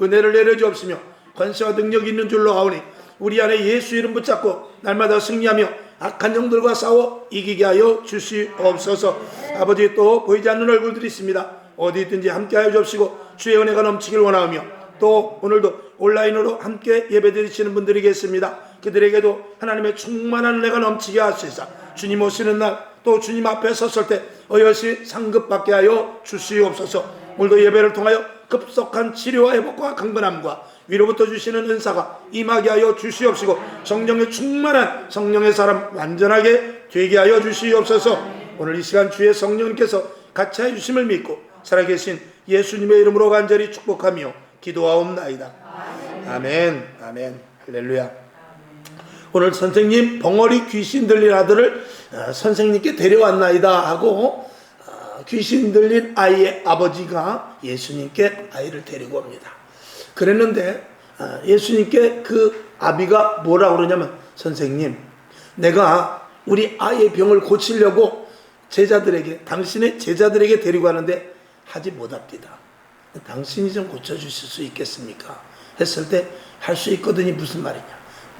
은혜를 내려주옵시며 권세와 능력이 있는 줄로 아오니 우리 안에 예수 이름 붙잡고 날마다 승리하며 악한 영들과 싸워 이기게 하여 주시옵소서. 아버지, 또 보이지 않는 얼굴들이 있습니다. 어디 있든지 함께하여 주옵시고 주의 은혜가 넘치길 원하며, 또 오늘도 온라인으로 함께 예배드리시는 분들이 계십니다. 그들에게도 하나님의 충만한 은혜가 넘치게 하시사 주님 오시는 날 또 주님 앞에 섰을 때 어여시 상급받게 하여 주시옵소서. 오늘도 예배를 통하여 급속한 치료와 회복과 강건함과 위로부터 주시는 은사가 임하게 하여 주시옵시고 성령의 충만한 성령의 사람 완전하게 되게 하여 주시옵소서. 오늘 이 시간 주의 성령님께서 같이 해 주심을 믿고 살아계신 예수님의 이름으로 간절히 축복하며 기도하옵나이다. 아멘. 아멘. 할렐루야. 오늘 선생님 벙어리 귀신 들린 아들을 선생님께 데려왔나이다 하고 귀신 들린 아이의 아버지가 예수님께 아이를 데리고 옵니다. 그랬는데 예수님께 그 아비가 뭐라고 그러냐면, 선생님, 내가 우리 아이의 병을 고치려고 당신의 제자들에게 데리고 가는데 하지 못합니다. 당신이 좀 고쳐주실 수 있겠습니까? 했을 때 할 수 있거든요. 무슨 말이냐,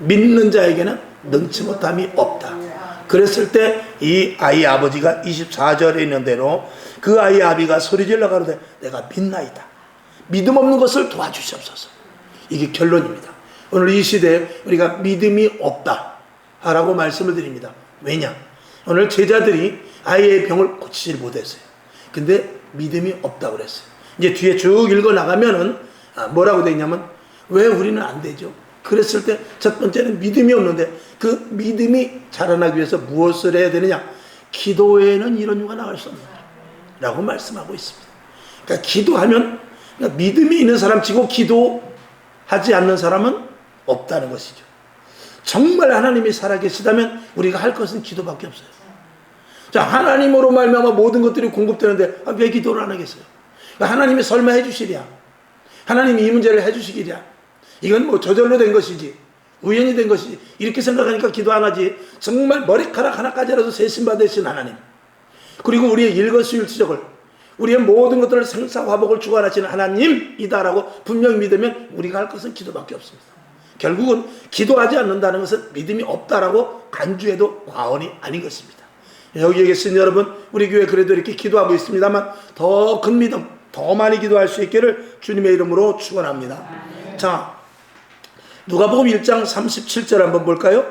믿는 자에게는 능치 못함이 없다. 그랬을 때 이 아이 아버지가 24절에 있는 대로 그 아이 아비가 소리질러 가로되 내가 믿나이다. 믿음 없는 것을 도와주시옵소서. 이게 결론입니다. 오늘 이 시대에 우리가 믿음이 없다 라고 말씀을 드립니다. 왜냐? 오늘 제자들이 아이의 병을 고치지 못했어요. 근데 믿음이 없다고 그랬어요. 이제 뒤에 쭉 읽어 나가면은 뭐라고 되어 있냐면, 왜 우리는 안 되죠? 그랬을 때 첫 번째는 믿음이 없는데 그 믿음이 자라나기 위해서 무엇을 해야 되느냐? 기도에는 이런 유가 나갈 수 없다 라고 말씀하고 있습니다. 그러니까 기도하면, 그러니까 믿음이 있는 사람 치고 기도하지 않는 사람은 없다는 것이죠. 정말 하나님이 살아계시다면 우리가 할 것은 기도밖에 없어요. 자, 하나님으로 말미암아 모든 것들이 공급되는데 왜 기도를 안 하겠어요? 그러니까 하나님이 설마 해주시랴, 하나님이 이 문제를 해주시기랴, 이건 뭐 저절로 된 것이지, 우연히 된 것이지, 이렇게 생각하니까 기도 안 하지. 정말 머리카락 하나까지라도 세심받으신 하나님, 그리고 우리의 일거수일투족을, 우리의 모든 것들을 생사화복을 주관하시는 하나님이다라고 분명히 믿으면 우리가 할 것은 기도밖에 없습니다. 결국은 기도하지 않는다는 것은 믿음이 없다라고 간주해도 과언이 아닌 것입니다. 여기에 계신 여러분, 우리 교회 그래도 이렇게 기도하고 있습니다만 더 큰 믿음, 더 많이 기도할 수 있기를 주님의 이름으로 축원합니다. 자, 누가복음 1장 37절 한번 볼까요?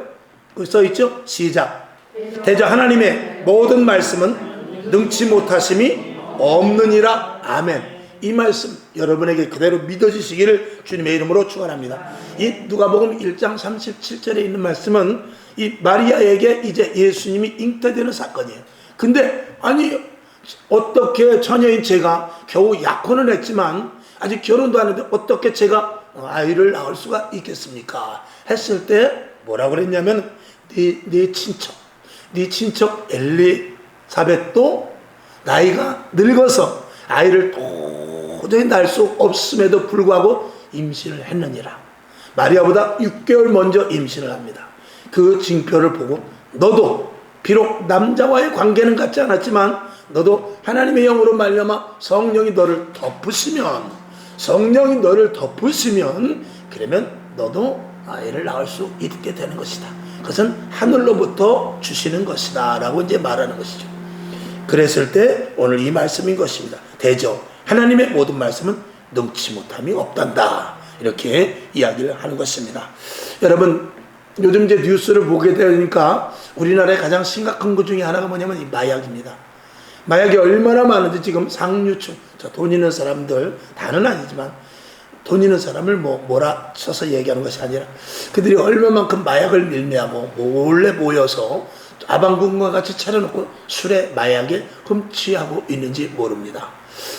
거기 써있죠? 시작. 대저 하나님의 모든 말씀은 능치 못하심이 없느니라. 아멘. 이 말씀 여러분에게 그대로 믿어지시기를 주님의 이름으로 축원합니다. 이 누가복음 1장 37절에 있는 말씀은 이 마리아에게 이제 예수님이 잉태되는 사건이에요. 근데 아니, 어떻게 처녀인 제가 겨우 약혼을 했지만 아직 결혼도 안 했는데 어떻게 제가 아이를 낳을 수가 있겠습니까? 했을 때 뭐라고 그랬냐면, 네 친척 엘리사벳도 나이가 늙어서 아이를 도저히 낳을 수 없음에도 불구하고 임신을 했느니라. 마리아보다 6개월 먼저 임신을 합니다. 그 징표를 보고 너도 비록 남자와의 관계는 같지 않았지만 너도 하나님의 영으로 말미암아 성령이 너를 덮으시면 그러면 너도 아이를 낳을 수 있게 되는 것이다. 그것은 하늘로부터 주시는 것이다 라고 이제 말하는 것이죠. 그랬을 때 오늘 이 말씀인 것입니다. 대저 하나님의 모든 말씀은 능치 못함이 없단다, 이렇게 이야기를 하는 것입니다. 여러분, 요즘 이제 뉴스를 보게 되니까 우리나라의 가장 심각한 것 중에 하나가 뭐냐면 이 마약입니다. 마약이 얼마나 많은지 지금 상류층, 돈 있는 사람들, 다는 아니지만 돈 있는 사람을 뭐라 쳐서 얘기하는 것이 아니라 그들이 얼마만큼 마약을 밀매하고 몰래 모여서 아방궁과 같이 차려놓고 술에 마약에 흠취하고 있는지 모릅니다.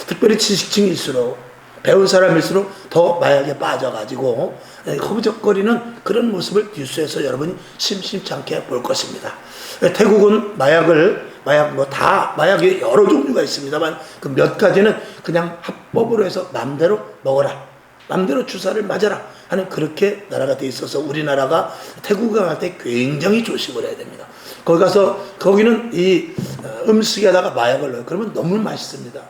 특별히 지식층일수록, 배운 사람일수록 더 마약에 빠져가지고 허우적거리는 그런 모습을 뉴스에서 여러분이 심심치 않게 볼 것입니다. 태국은 마약이 여러 종류가 있습니다만 그 몇 가지는 그냥 합법으로 해서 맘대로 먹어라, 맘대로 주사를 맞아라 하는 그렇게 나라가 돼 있어서 우리나라가 태국에 갈 때 굉장히 조심을 해야 됩니다. 거기는 이 음식에다가 마약을 넣어요. 그러면 너무 맛있습니다.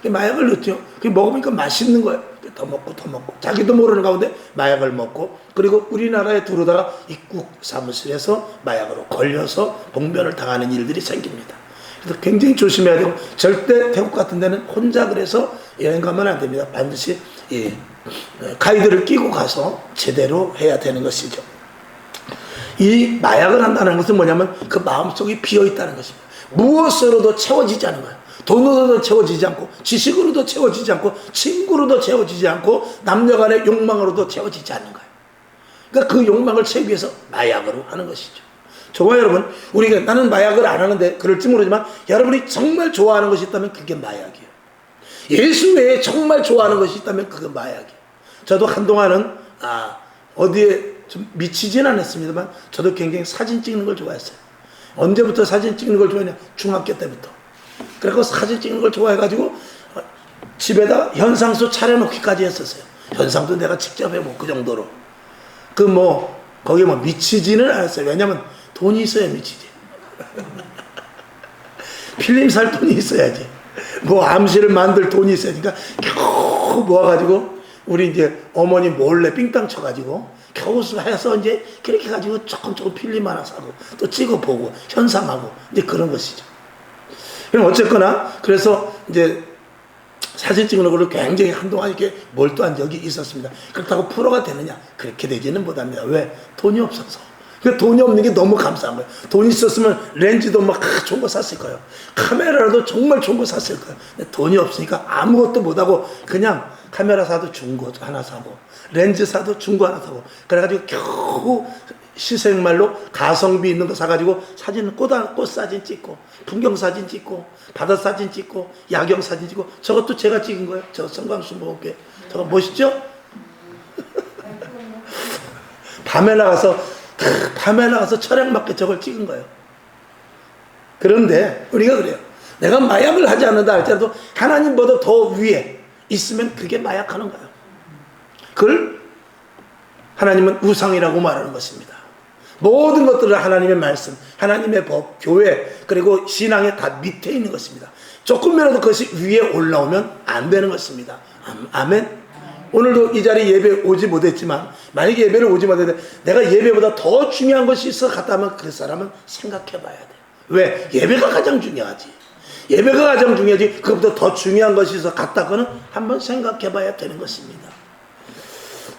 마약을 넣죠. 그게 먹으니까 맛있는 거예요. 더 먹고 더 먹고 자기도 모르는 가운데 마약을 먹고 그리고 우리나라에 들어오다가 입국 사무실에서 마약으로 걸려서 봉변을 당하는 일들이 생깁니다. 그래서 굉장히 조심해야 되고 절대 태국 같은 데는 혼자 그래서 여행 가면 안 됩니다. 반드시 가이드를 끼고 가서 제대로 해야 되는 것이죠. 이 마약을 한다는 것은 뭐냐면 그 마음속이 비어있다는 것입니다. 무엇으로도 채워지지 않은 거예요. 돈으로도 채워지지 않고 지식으로도 채워지지 않고 친구로도 채워지지 않고 남녀간의 욕망으로도 채워지지 않는 거예요. 그러니까 그 욕망을 채우기 위해서 마약으로 하는 것이죠. 저와 여러분, 우리가 나는 마약을 안 하는데 그럴지 모르지만 여러분이 정말 좋아하는 것이 있다면 그게 마약이에요. 예수 외에 정말 좋아하는 것이 있다면 그게 마약이에요. 저도 한동안은 어디에 좀 미치진 않았습니다만 저도 굉장히 사진 찍는 걸 좋아했어요. 언제부터 사진 찍는 걸 좋아했냐? 중학교 때부터. 그래서 사진 찍는 걸 좋아해가지고 집에다 현상수 차려놓기까지 했었어요. 현상도 내가 직접 해보고 그 정도로. 거기에 미치지는 않았어요. 왜냐면 돈이 있어야 미치지. 필름 살 돈이 있어야지. 암시를 만들 돈이 있어야 되니까 겨우 모아가지고 우리 이제 어머니 몰래 삥땅 쳐가지고 겨우 해서 이제 그렇게 가지고 조금 필름 하나 사고 또 찍어보고 현상하고 이제 그런 것이죠. 그럼 어쨌거나 그래서 이제 사진 찍는 걸로 굉장히 한동안 이렇게 몰두한 적이 있었습니다. 그렇다고 프로가 되느냐? 그렇게 되지는 못합니다. 왜? 돈이 없어서. 그 돈이 없는 게 너무 감사한 거예요. 돈이 있었으면 렌즈도 막 좋은 거 샀을 거예요. 카메라라도 정말 좋은 거 샀을 거예요. 근데 돈이 없으니까 아무것도 못하고 그냥 카메라 사도 중고 하나 사고 렌즈 사도 중고 하나 사고 그래가지고 겨우 시생말로 가성비 있는 거 사가지고 사진 꽃 사진 찍고 풍경 사진 찍고 바다 사진 찍고 야경 사진 찍고 저것도 제가 찍은 거예요. 저 성광수 먹을게. 저거 멋있죠? 밤에 나가서 촬영 맞게 저걸 찍은 거예요. 그런데 우리가 그래요. 내가 마약을 하지 않는다 할지라도 하나님보다 더 위에 있으면 그게 마약하는 거예요. 그걸 하나님은 우상이라고 말하는 것입니다. 모든 것들은 하나님의 말씀, 하나님의 법, 교회 그리고 신앙의 다 밑에 있는 것입니다. 조금이라도 그것이 위에 올라오면 안 되는 것입니다. 아멘. 오늘도 이 자리에 예배 오지 못했지만 만약에 예배를 오지 못했는데 내가 예배보다 더 중요한 것이 있어 갔다면 그 사람은 생각해 봐야 돼. 왜? 예배가 가장 중요하지. 예배가 가장 중요하지. 그것보다 더 중요한 것이 있어 갔다고는 한번 생각해 봐야 되는 것입니다.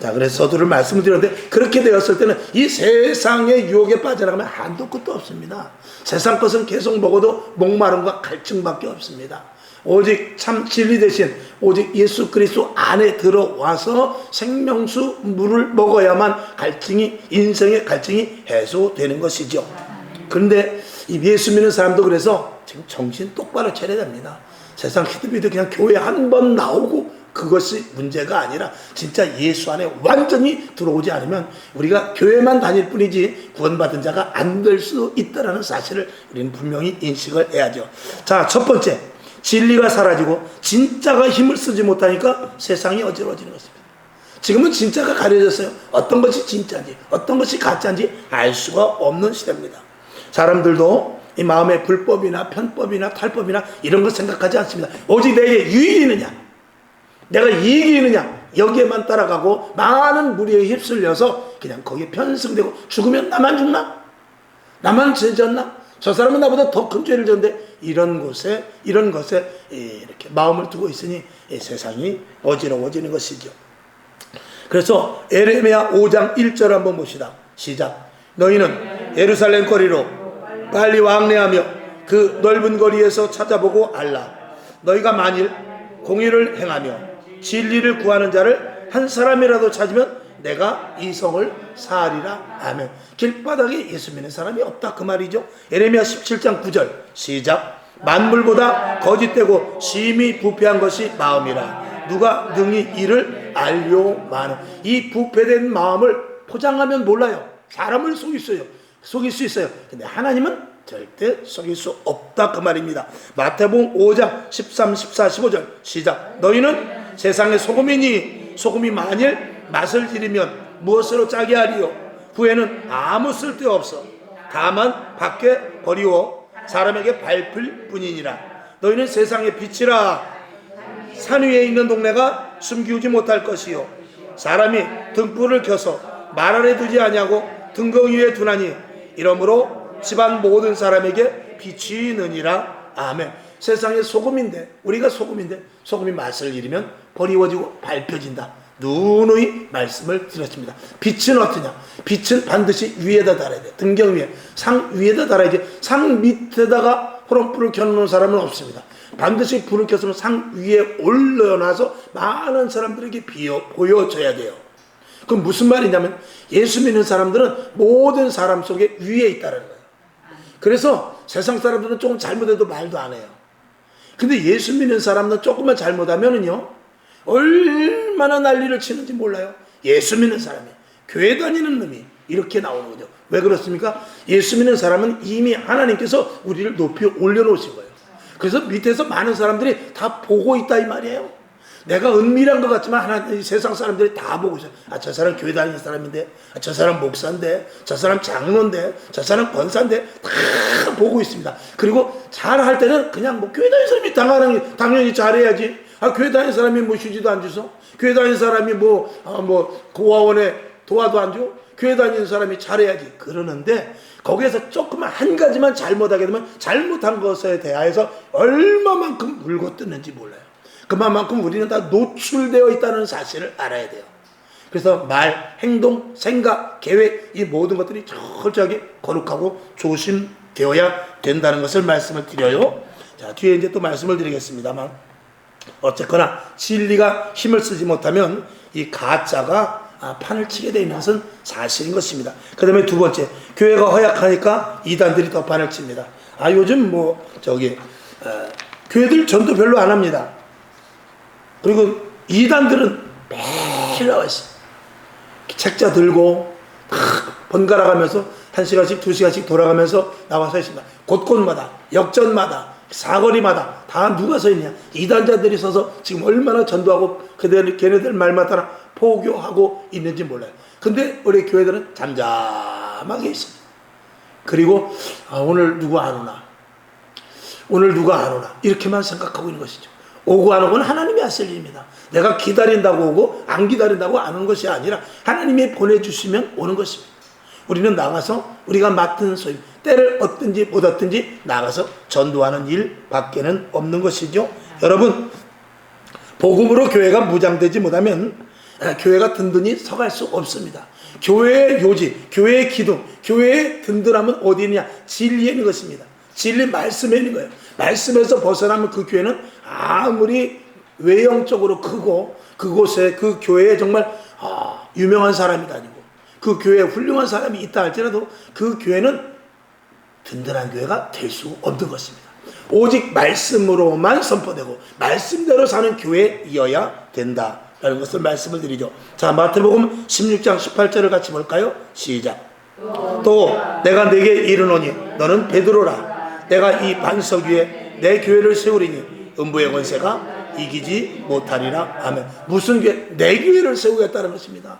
자, 그래서 서두를 말씀을 드렸는데 그렇게 되었을 때는 이 세상의 유혹에 빠져나가면 한도 끝도 없습니다. 세상 것은 계속 먹어도 목마름과 갈증밖에 없습니다. 오직 참 진리 대신 오직 예수 그리스도 안에 들어와서 생명수 물을 먹어야만 인생의 갈증이 해소되는 것이죠. 그런데 이 예수 믿는 사람도 그래서 지금 정신 똑바로 차려야 됩니다. 세상 히드비드 그냥 교회 한 번 나오고 그것이 문제가 아니라 진짜 예수 안에 완전히 들어오지 않으면 우리가 교회만 다닐 뿐이지 구원받은 자가 안 될 수 있다는 사실을 우리는 분명히 인식을 해야죠. 자, 첫 번째, 진리가 사라지고 진짜가 힘을 쓰지 못하니까 세상이 어지러워지는 것입니다. 지금은 진짜가 가려졌어요. 어떤 것이 진짜인지 어떤 것이 가짜인지 알 수가 없는 시대입니다. 사람들도 이 마음의 불법이나 편법이나 탈법이나 이런 거 생각하지 않습니다. 오직 내게 유익이 있느냐, 내가 이익이 있느냐, 여기에만 따라가고 많은 무리에 휩쓸려서 그냥 거기에 편승되고 죽으면 나만 죽나? 나만 죄 졌나? 저 사람은 나보다 더 큰 죄를 졌는데 이런 것에 이렇게 마음을 두고 있으니 세상이 어지러워지는 것이죠. 그래서 에레미야 5장 1절 한번 봅시다. 시작. 너희는 예루살렘 거리로 빨리 왕래하며 그 넓은 거리에서 찾아보고 알라. 너희가 만일 공의를 행하며 진리를 구하는 자를 한 사람이라도 찾으면 내가 이 성을 사하리라. 아멘. 길바닥에 예수 믿는 사람이 없다 그 말이죠. 에레미야 17장 9절 시작. 만물보다 거짓되고 심히 부패한 것이 마음이라. 누가 능히 이를 알려마는. 이 부패된 마음을 포장하면 몰라요. 사람을 속일 수 있어요. 근데 하나님은 절대 속일 수 없다 그 말입니다. 마태복음 5장 13, 14, 15절 시작. 너희는 세상의 소금이니 소금이 만일 맛을 들이면 무엇으로 짜게 하리요? 후에는 아무 쓸데없어 다만 밖에 버리워 사람에게 밟힐 뿐이니라. 너희는 세상의 빛이라. 산 위에 있는 동네가 숨기우지 못할 것이요 사람이 등불을 켜서 말 아래 두지 아니하고 등거 위에 두나니 이러므로 집안 모든 사람에게 빛이 느니라. 아멘. 세상의 소금인데, 우리가 소금인데 소금이 맛을 잃으면 버리워지고 밟혀진다. 누누이 말씀을 드렸습니다. 빛은 어떠냐? 빛은 반드시 위에다 달아야 돼. 등경 위에, 상 위에다 달아야지. 상 밑에다가 호롱불을 켜놓는 사람은 없습니다. 반드시 불을 켜서 상 위에 올려놔서 많은 사람들에게 보여줘야 돼요. 그럼 무슨 말이냐면 예수 믿는 사람들은 모든 사람 속에 위에 있다는 거예요. 그래서 세상 사람들은 조금 잘못해도 말도 안 해요. 근데 예수 믿는 사람은 조금만 잘못하면은요 얼마나 난리를 치는지 몰라요. 예수 믿는 사람이, 교회 다니는 놈이 이렇게 나오는 거죠. 왜 그렇습니까? 예수 믿는 사람은 이미 하나님께서 우리를 높이 올려놓으신 거예요. 그래서 밑에서 많은 사람들이 다 보고 있다 이 말이에요. 내가 은밀한 것 같지만 하나님, 세상 사람들이 다 보고 있어요. 아, 저 사람 교회 다니는 사람인데, 아, 저 사람 목사인데, 저 사람 장로인데, 저 사람 권사인데 다 보고 있습니다. 그리고 잘할 때는 그냥 뭐 교회 다니는 사람이 당연히 잘해야지. 아, 교회 다니는 사람이 뭐 휴지도 안 주소? 교회 다니는 사람이 고아원에 도와도 안 줘? 교회 다니는 사람이 잘해야지. 그러는데 거기에서 조금만 한 가지만 잘못하게 되면 잘못한 것에 대하여서 얼마만큼 물고 뜯는지 몰라요. 그만큼 우리는 다 노출되어 있다는 사실을 알아야 돼요. 그래서 말, 행동, 생각, 계획 이 모든 것들이 철저하게 거룩하고 조심되어야 된다는 것을 말씀을 드려요. 자, 뒤에 이제 또 말씀을 드리겠습니다만 어쨌거나 진리가 힘을 쓰지 못하면 이 가짜가 판을 치게 되는 것은 사실인 것입니다. 그 다음에 두 번째, 교회가 허약하니까 이단들이 더 판을 칩니다. 요즘 교회들 전도 별로 안 합니다. 그리고 이단들은 매일 나와 있어요. 책자 들고 번갈아 가면서 1시간씩 2시간씩 돌아가면서 나와서 있습니다. 곳곳마다, 역전마다, 사거리마다 다 누가 서 있냐? 이단자들이 서서 지금 얼마나 전도하고 걔네들 말만 따라 포교하고 있는지 몰라요. 근데 우리 교회들은 잠잠하게 있습니다. 그리고 오늘 누구 안 오나? 오늘 누가 안 오나? 이렇게만 생각하고 있는 것이죠. 오고 안 오고는 하나님이 하실 일입니다. 내가 기다린다고 오고 안 기다린다고 안 오는 것이 아니라 하나님이 보내주시면 오는 것입니다. 우리는 나가서 우리가 맡은 소임, 때를 얻든지 못 얻든지 나가서 전도하는 일 밖에는 없는 것이죠. 여러분, 복음으로 교회가 무장되지 못하면 교회가 든든히 서갈 수 없습니다. 교회의 요지, 교회의 기둥, 교회의 든든함은 어디 있느냐? 진리에 있는 것입니다. 진리 말씀에 있는 거예요. 말씀에서 벗어나면 그 교회는 아무리 외형적으로 크고 그곳에 그 교회에 정말 유명한 사람이 다니고 그 교회에 훌륭한 사람이 있다 할지라도 그 교회는 든든한 교회가 될 수 없는 것입니다. 오직 말씀으로만 선포되고 말씀대로 사는 교회이어야 된다라는 것을 말씀을 드리죠. 자, 마태복음 16장 18절을 같이 볼까요? 시작. 또 내가 네게 이르노니 너는 베드로라. 내가 이 반석 위에 내 교회를 세우리니 음부의 권세가 이기지 못하리라. 아멘. 무슨 교회? 내 교회를 세우겠다는 것입니다.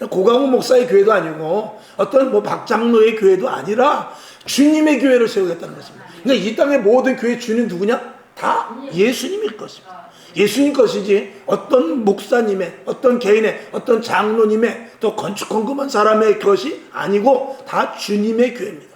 고강우 목사의 교회도 아니고 어떤 박장로의 교회도 아니라 주님의 교회를 세우겠다는 것입니다. 그러니까 이 땅의 모든 교회 주님 누구냐? 다 예수님일 것입니다. 예수님 것이지 어떤 목사님의, 어떤 개인의, 어떤 장로님의, 또 건축 헌금한 사람의 것이 아니고 다 주님의 교회입니다.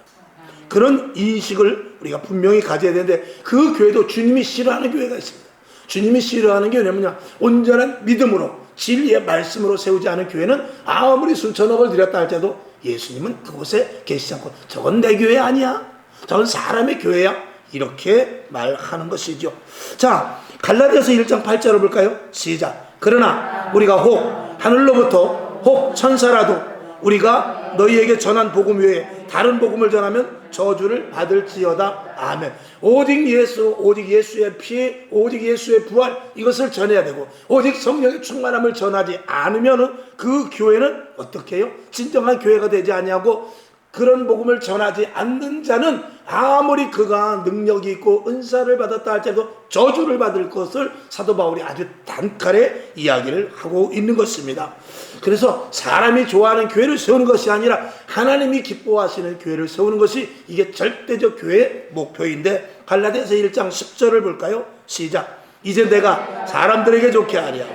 그런 인식을 우리가 분명히 가져야 되는데 그 교회도 주님이 싫어하는 교회가 있습니다. 주님이 싫어하는 게 뭐냐? 온전한 믿음으로 진리의 말씀으로 세우지 않은 교회는 아무리 수천억을 들였다 할지라도 예수님은 그곳에 계시지 않고 저건 내 교회 아니야? 저건 사람의 교회야? 이렇게 말하는 것이죠. 자, 갈라디아서 1장 8절을 볼까요? 시작. 그러나 우리가 혹 하늘로부터 혹 천사라도 우리가 너희에게 전한 복음 외에 다른 복음을 전하면 저주를 받을지어다. 아멘. 오직 예수, 오직 예수의 피, 오직 예수의 부활, 이것을 전해야 되고 오직 성령의 충만함을 전하지 않으면 그 교회는 어떻게 해요? 진정한 교회가 되지 아니하고 그런 복음을 전하지 않는 자는 아무리 그가 능력이 있고 은사를 받았다 할지라도 저주를 받을 것을 사도 바울이 아주 단칼에 이야기를 하고 있는 것입니다. 그래서 사람이 좋아하는 교회를 세우는 것이 아니라 하나님이 기뻐하시는 교회를 세우는 것이 이게 절대적 교회의 목표인데 갈라디아서 1장 10절을 볼까요? 시작. 이제 내가 사람들에게 좋게 하랴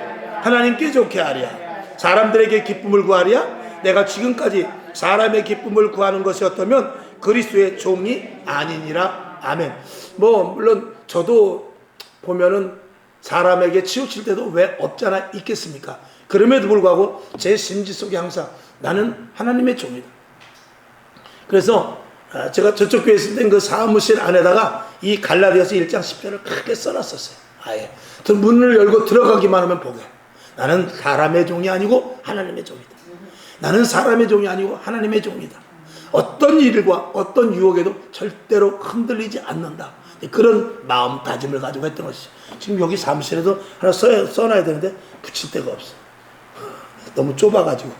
하나님께 좋게 하랴. 사람들에게 기쁨을 구하랴. 내가 지금까지 사람의 기쁨을 구하는 것이 어떠면 그리스도의 종이 아니니라. 아멘. 물론 저도 보면은 사람에게 치우칠 때도 왜 없잖아 있겠습니까? 그럼에도 불구하고 제 심지 속에 항상 나는 하나님의 종이다. 그래서 제가 저쪽 교회 있을 땐 그 사무실 안에다가 이 갈라디아서 1장 10절을 크게 써놨었어요. 아예 문을 열고 들어가기만 하면 보게. 나는 사람의 종이 아니고 하나님의 종이다. 나는 사람의 종이 아니고 하나님의 종이다. 어떤 일과 어떤 유혹에도 절대로 흔들리지 않는다. 그런 마음다짐을 가지고 했던 것이죠. 지금 여기 사무실에도 하나 써놔야 되는데 붙일 데가 없어. 너무 좁아가지고.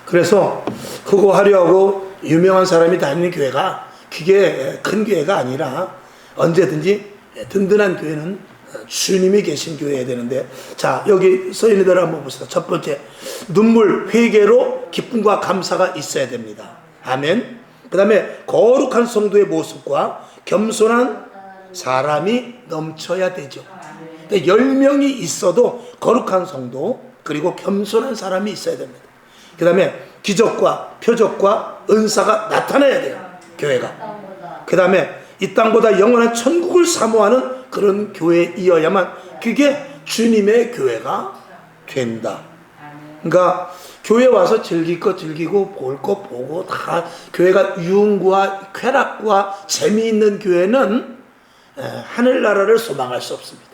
그래서 그거 하려고 유명한 사람이 다니는 교회가 그게 큰 교회가 아니라 언제든지 든든한 교회는 주님이 계신 교회여야 되는데, 자 여기 써있는 대로 한번 봅시다. 첫 번째, 눈물 회개로 기쁨과 감사가 있어야 됩니다. 아멘. 그 다음에 거룩한 성도의 모습과 겸손한 사람이 넘쳐야 되죠. 10명이 있어도 거룩한 성도 그리고 겸손한 사람이 있어야 됩니다. 그 다음에 기적과 표적과 은사가 나타나야 돼요, 교회가. 그 다음에 이 땅보다 영원한 천국을 사모하는 그런 교회이어야만 그게 주님의 교회가 된다. 그러니까 교회 와서 즐길 거 즐기고 볼 거 보고 다 교회가 유흥과 쾌락과 재미있는 교회는 하늘나라를 소망할 수 없습니다.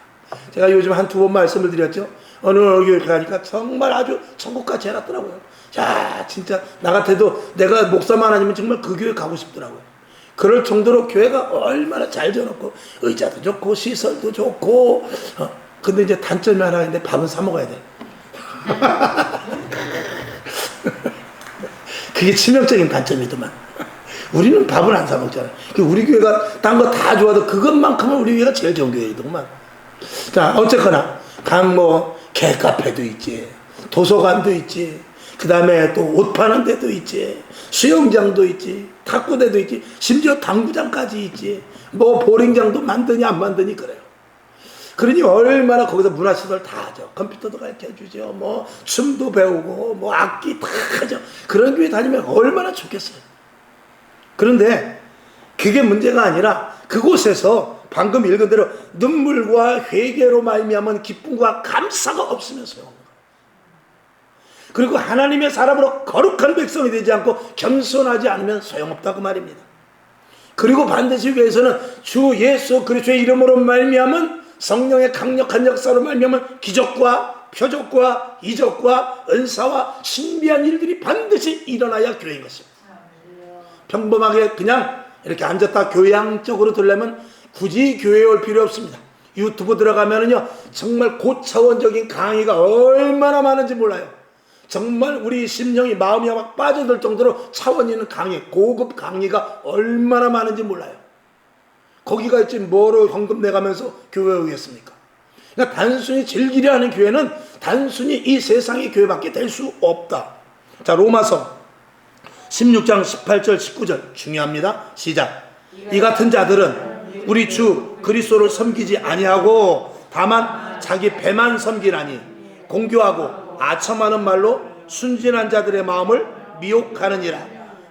제가 요즘 한 두 번 말씀을 드렸죠. 어느 교회 가니까 정말 아주 천국같이 해놨더라고요. 야, 진짜 나 같아도 내가 목사만 아니면 정말 그 교회 가고 싶더라고요. 그럴 정도로 교회가 얼마나 잘 지어놓고 의자도 좋고 시설도 좋고. 근데 이제 단점이 하나 있는데 밥은 사 먹어야 돼. 그게 치명적인 단점이더만. 우리는 밥을 안 사 먹잖아요. 우리 교회가 딴 거 다 좋아도 그것만큼은 우리 교회가 제일 좋은 교회이더만. 자, 어쨌거나 개카페도 있지, 도서관도 있지, 그 다음에 또 옷 파는 데도 있지, 수영장도 있지, 탁구대도 있지, 심지어 당구장까지 있지, 보링장도 만드니 안 만드니 그래요. 그러니 얼마나 거기서 문화시설 다 하죠. 컴퓨터도 가르쳐주죠. 춤도 배우고 악기 다 하죠. 그런 교회 다니면 얼마나 좋겠어요. 그런데 그게 문제가 아니라 그곳에서 방금 읽은 대로 눈물과 회개로 말미암은 기쁨과 감사가 없으면 소용없는 거예요. 그리고 하나님의 사람으로 거룩한 백성이 되지 않고 겸손하지 않으면 소용없다고 말입니다. 그리고 반드시 교회에서는 주 예수 그리스도의 이름으로 말미암은 성령의 강력한 역사로 말미암은 기적과 표적과 이적과 은사와 신비한 일들이 반드시 일어나야 교회인 것입니다. 평범하게 그냥 이렇게 앉았다 교양적으로 들려면 굳이 교회에 올 필요 없습니다. 유튜브 들어가면은요, 정말 고차원적인 강의가 얼마나 많은지 몰라요. 정말 우리 심령이 마음이 막 빠져들 정도로 차원 있는 강의, 고급 강의가 얼마나 많은지 몰라요. 거기가 있지 뭐로 헌금 내가면서 교회에 오겠습니까? 그러니까 단순히 즐기려 하는 교회는 단순히 이 세상의 교회밖에 될 수 없다. 자, 로마서 16장 18절 19절 중요합니다. 시작. 이 같은 자들은 우리 주 그리스도를 섬기지 아니하고 다만 자기 배만 섬기나니 공교하고 아첨하는 말로 순진한 자들의 마음을 미혹하느니라.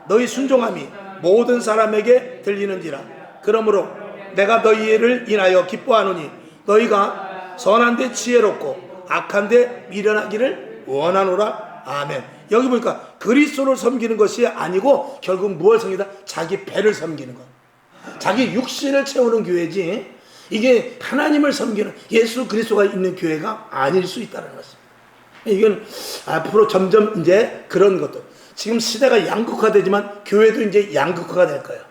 너희 순종함이 모든 사람에게 들리는지라. 그러므로 내가 너희를 인하여 기뻐하노니 너희가 선한데 지혜롭고 악한데 미련하기를 원하노라. 아멘. 여기 보니까 그리스도를 섬기는 것이 아니고 결국 무엇을 섬기다? 자기 배를 섬기는 것. 자기 육신을 채우는 교회지 이게 하나님을 섬기는 예수 그리스도가 있는 교회가 아닐 수 있다는 것입니다. 이건 앞으로 점점 이제 그런 것도 지금 시대가 양극화되지만 교회도 이제 양극화가 될 거예요.